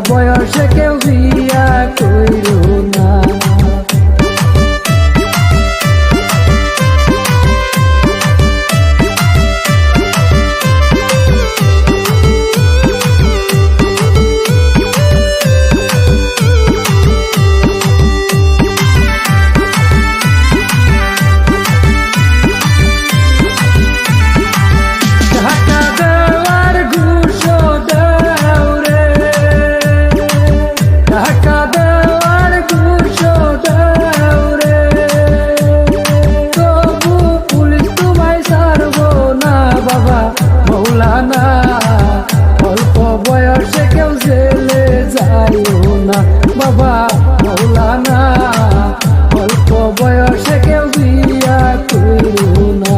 বয়সে কেউ বিয়া কইরো না। অল্প বয়সে কেউ জেলে যাইও না বাবা মৌলানা, অল্প বয়সে কেউ বিয়া কইরো না।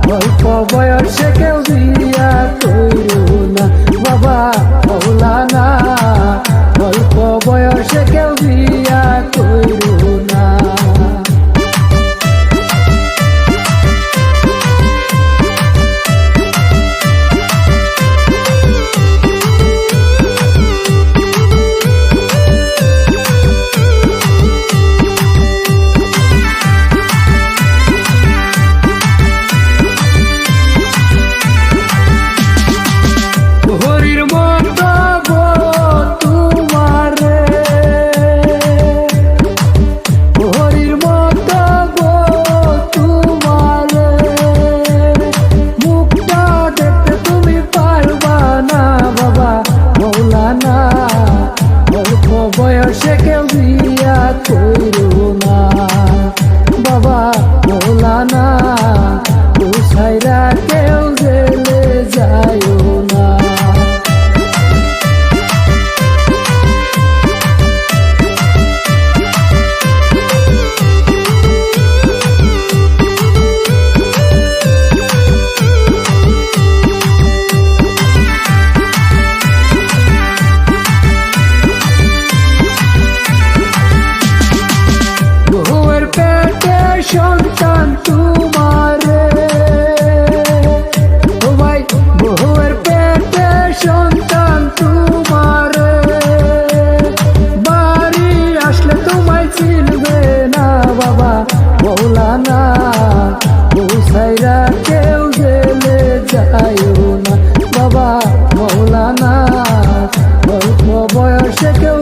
অল্প বয়সে কেউ বিয়া কইরো না বাবা মৌলানা, অল্প বয়সে কেউ বিয়া কইরো না। বয়সে কেউ বিয়া কইরো না বাবা মৌলানা, উসাইরা কেউ জেলে যাইও না। সন্তান তোমারে ও ভাই, বউয়ের পেটে সন্তান তোমারে, বাড়ি আসলে তোমায় চিনবে না বাবা মৌলানা, উসাইরা কেউ জেলে যাইও না বাবা মৌলানা, অল্প বয়সে কেউ